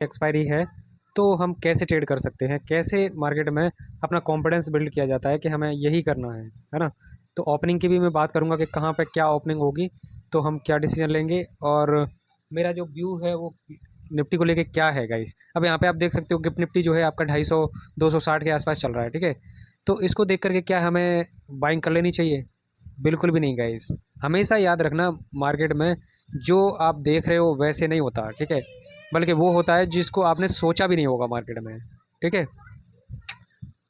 Expiry है, तो हम कैसे ट्रेड कर सकते हैं, कैसे मार्केट में अपना कॉन्फिडेंस बिल्ड किया जाता है कि हमें यही करना है ना? तो ओपनिंग की भी मैं बात करूँगा कि कहाँ पे क्या ओपनिंग होगी, तो हम क्या डिसीजन लेंगे और मेरा जो व्यू है वो निफ्टी को लेके क्या है गाइस। अब यहाँ पे आप देख सकते हो गिफ्ट निफ्टी जो है आपका 250 260 के आसपास चल रहा है, ठीक है। तो इसको देख करके क्या हमें बाइंग कर लेनी चाहिए? बिल्कुल भी नहीं गाइस। हमेशा याद रखना, मार्केट में जो आप देख रहे हो वैसे नहीं होता, ठीक है, बल्कि वो होता है जिसको आपने सोचा भी नहीं होगा मार्केट में, ठीक है।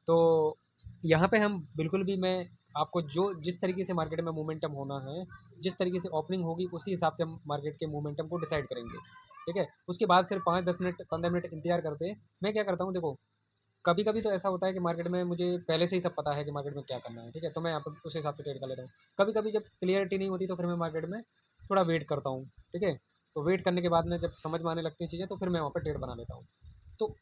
तो यहाँ पे हम बिल्कुल भी, मैं आपको जो जिस तरीके से मार्केट में मोमेंटम होना है, जिस तरीके से ओपनिंग होगी उसी हिसाब से हम मार्केट के मोमेंटम को डिसाइड करेंगे, ठीक है। उसके बाद फिर 5-10 मिनट 15 मिनट इंतजार करते हैं। मैं क्या करता हूँ देखो, कभी कभी तो ऐसा होता है कि मार्केट में मुझे पहले से ही सब पता है कि मार्केट में क्या करना है, ठीक है, तो मैं यहाँ पर उस हिसाब से ट्रेड कर लेता हूँ। कभी कभी जब क्लियरिटी नहीं होती तो फिर मैं मार्केट में थोड़ा वेट करता हूँ, ठीक है। तो वेट करने के बाद में जब समझ में आने लगती हैं चीज़ें तो फिर मैं वहाँ पर ट्रेड बना लेता हूँ। तो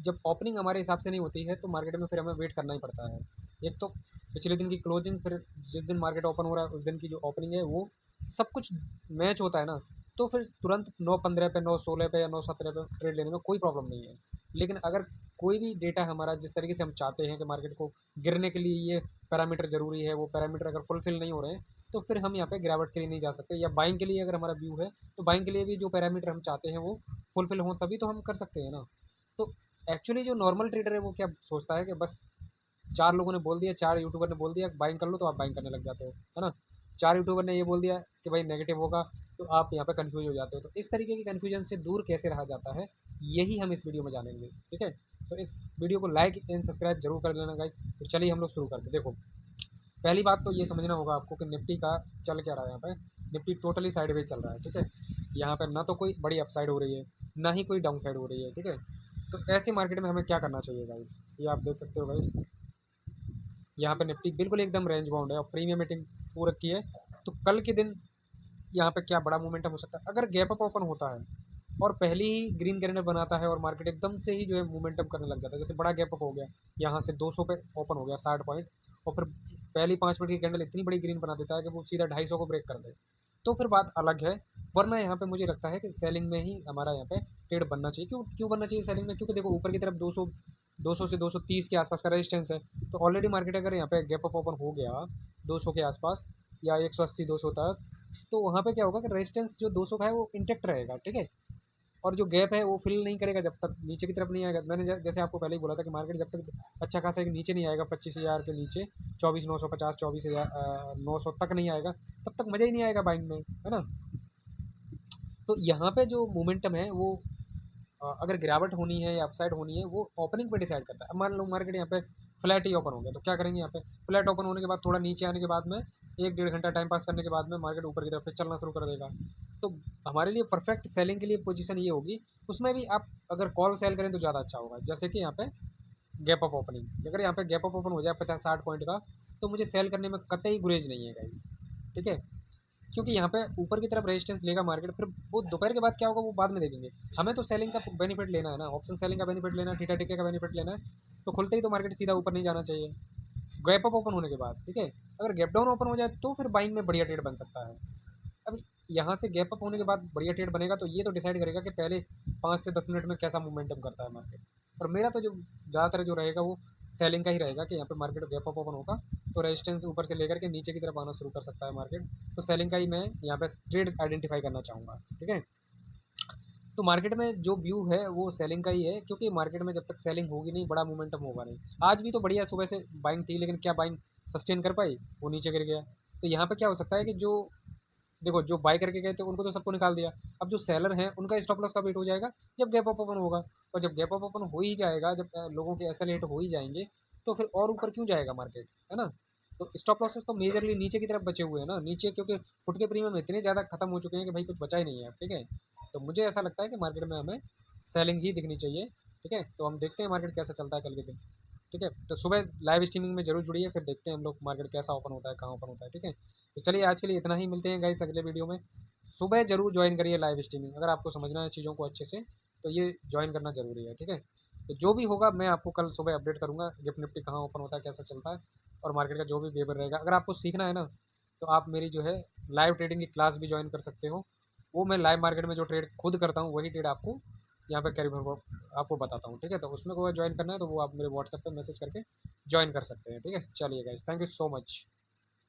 जब ओपनिंग हमारे हिसाब से नहीं होती है तो मार्केट में फिर हमें वेट करना ही पड़ता है। एक तो पिछले दिन की क्लोजिंग, फिर जिस दिन मार्केट ओपन हो रहा है उस दिन की जो ओपनिंग है, वो सब कुछ मैच होता है ना। तो फिर तुरंत 9:15 पे, 9:16 पे या 9:17 पे ट्रेड लेने में कोई प्रॉब्लम नहीं है। लेकिन अगर कोई भी डेटा हमारा जिस तरीके से हम चाहते हैं कि मार्केट को गिरने के लिए ये पैरामीटर ज़रूरी है, वो पैरामीटर अगर फुलफिल नहीं हो रहे हैं, तो फिर हम यहाँ पे गिरावट के लिए नहीं जा सकते। या बाइंग के लिए अगर हमारा व्यू है, तो बाइंग के लिए भी जो पैरामीटर हम चाहते हैं वो फुलफिल हों तभी तो हम कर सकते हैं ना। तो एक्चुअली जो नॉर्मल ट्रेडर है वो क्या सोचता है कि बस 4 लोगों ने बोल दिया, 4 यूट्यूबर ने बोल दिया बाइंग कर लो, तो आप बाइंग करने लग जाते हो, है ना। 4 यूट्यूबर ने ये बोल दिया कि भाई नेगेटिव होगा, तो आप यहाँ पे कन्फ्यूज हो जाते हो। तो इस तरीके की कन्फ्यूजन से दूर कैसे रहा जाता है, यही हम इस वीडियो में जानेंगे, ठीक है। तो इस वीडियो को लाइक एंड सब्सक्राइब जरूर कर लेना गाइस। तो चलिए हम लोग शुरू करते हैं। देखो, पहली बात तो ये समझना होगा आपको कि निफ्टी का चल क्या रहा है यहाँ पे। निफ्टी टोटली साइडवेज चल रहा है, ठीक है। यहाँ पे ना तो कोई बड़ी अपसाइड हो रही है, ना ही कोई डाउन साइड हो रही है, ठीक है। तो ऐसे मार्केट में हमें क्या करना चाहिए गाइस, ये आप देख सकते हो गाइस। यहाँ पे निफ्टी बिल्कुल एकदम रेंज बाउंड है और प्रीमियम मीटिंग पूरक की है। तो कल के दिन यहाँ पे क्या बड़ा मोमेंटम हो सकता है अगर गैप अप ओपन होता है और पहले ही ग्रीन कैंडल बनाता है और मार्केट एकदम से ही जो है मोमेंटम करने लग जाता है। जैसे बड़ा गैप अप हो गया, यहाँ से 200 पे ओपन हो गया 60 पॉइंट, और फिर पहली 5 मिनट की कैंडल इतनी बड़ी ग्रीन बना देता है कि वो सीधा 250 को ब्रेक कर दे, तो फिर बात अलग है। वरना यहाँ पे मुझे लगता है कि सेलिंग में ही हमारा यहाँ पे ट्रेड बनना चाहिए। क्यों क्यों बनना चाहिए सेलिंग में? क्योंकि देखो ऊपर की तरफ 200 से 230 के आसपास का रेजिस्टेंस है। तो ऑलरेडी मार्केट अगर यहाँ पे गैप अप ओपन हो गया 200 के आसपास या 180 200 तक, तो वहाँ पे क्या होगा कि रेजिस्टेंस जो 200 का है वो इंटेक्ट रहेगा, ठीक है। और जो गैप है वो फिल नहीं करेगा जब तक नीचे की तरफ नहीं आएगा। मैंने जैसे आपको पहले ही बोला था कि मार्केट जब तक अच्छा खासा एक नीचे नहीं आएगा 25,000 के नीचे, 24,950 24,900 तक नहीं आएगा, तब तक मज़ा ही नहीं आएगा बाइंग में, है ना। तो यहाँ पे जो मोमेंटम है वो अगर गिरावट होनी है या अपसाइड होनी है वो ओपनिंग पे डिसाइड करता है। अब मान लो मार्केट यहाँ पे फ्लैट ही ओपन हो गया, तो क्या करेंगे? यहाँ पे फ्लैट ओपन होने के बाद थोड़ा नीचे आने के बाद में 1-1.5 घंटा टाइम पास करने के बाद में मार्केट ऊपर की तरफ पे चलना शुरू कर देगा। तो हमारे लिए परफेक्ट सेलिंग के लिए पोजीशन ये होगी। उसमें भी आप अगर कॉल सेल करें तो ज़्यादा अच्छा होगा। जैसे कि यहाँ पे गैप अप ओपनिंग, अगर यहाँ पे गैप अप ओपन हो जाए 50-60 पॉइंट का, तो मुझे सेल करने में कतई गुरेज नहीं है गाइस, ठीक है। क्योंकि यहाँ पे ऊपर की तरफ रेजिस्टेंस लेगा मार्केट, फिर वो दोपहर के बाद क्या होगा वो बाद में देखेंगे। हमें तो सेलिंग का बेनिफिट लेना है ना, ऑप्शन सेलिंग का बेनिफिट लेना है, थीटा टिके का बेनिफिट लेना है। तो खुलते ही तो मार्केट सीधा ऊपर नहीं जाना चाहिए गैप अप ओपन होने के बाद, ठीक है। अगर गैप डाउन ओपन हो जाए तो फिर बाइंग में बढ़िया ट्रेड बन सकता है। अब यहाँ से गैप अप होने के बाद बढ़िया ट्रेड बनेगा तो ये तो डिसाइड करेगा कि पहले 5 से 10 मिनट में कैसा मोमेंटम करता है मार्केट। और मेरा तो जो ज़्यादातर जो रहेगा वो सेलिंग का ही रहेगा कि यहाँ पे मार्केट गैप अप ओपन होगा तो रेजिस्टेंस ऊपर से लेकर के नीचे की तरफ आना शुरू कर सकता है मार्केट। तो सेलिंग का ही मैं यहाँ पे ट्रेड आइडेंटिफाई करना चाहूँगा, ठीक है। तो मार्केट में जो व्यू है वो सेलिंग का ही है, क्योंकि मार्केट में जब तक सेलिंग होगी नहीं बड़ा मोमेंटम होगा नहीं। आज भी तो बढ़िया सुबह से बाइंग थी, लेकिन क्या बाइंग सस्टेन कर पाई? वो नीचे गिर गया। तो यहाँ पे क्या हो सकता है कि जो देखो जो बाय करके गए थे उनको तो सबको निकाल दिया। अब जो सेलर हैं उनका स्टॉप लॉस का वेट हो जाएगा जब गैप अप ओपन होगा। और जब गैप अप ओपन हो ही जाएगा, जब लोगों के एसएल हिट हो ही जाएंगे, तो फिर और ऊपर क्यों जाएगा मार्केट, है ना। तो स्टॉप लॉसेस तो मेजरली नीचे की तरफ बचे हुए हैं ना, नीचे, क्योंकि फुट के प्रीमियम इतने ज़्यादा खत्म हो चुके हैं कि भाई कुछ बचा ही नहीं है, ठीक है। तो मुझे ऐसा लगता है कि मार्केट में हमें सेलिंग ही दिखनी चाहिए, ठीक है। तो हम देखते हैं मार्केट कैसा चलता है कल के दिन, ठीक है। तो सुबह लाइव स्ट्रीमिंग में जरूर जुड़िए, फिर देखते हैं हम लोग मार्केट कैसा ओपन होता है, कहाँ ओपन होता है, ठीक है। तो चलिए आज के लिए इतना ही, मिलते हैं गाइस अगले वीडियो में। सुबह जरूर ज्वाइन करिए लाइव स्ट्रीमिंग, अगर आपको समझना है चीज़ों को अच्छे से तो ये ज्वाइन करना जरूरी है, ठीक है। तो जो भी होगा मैं आपको कल सुबह अपडेट करूँगा, गिफ्ट निफ्टी कहाँ ओपन होता है, कैसा चलता है, और मार्केट का जो भी बिहेवियर रहेगा। अगर आपको सीखना है ना, तो आप मेरी जो है लाइव ट्रेडिंग की क्लास भी ज्वाइन कर सकते हो। वो मैं लाइव मार्केट में जो ट्रेड खुद करता हूँ वही ट्रेड आपको यहाँ पे करीबन वो आपको बताता हूँ, ठीक है। तो उसमें को ज्वाइन करना है तो वो आप मेरे व्हाट्सएप पे मैसेज करके ज्वाइन कर सकते हैं, ठीक है। चलिए guys, thank you so much.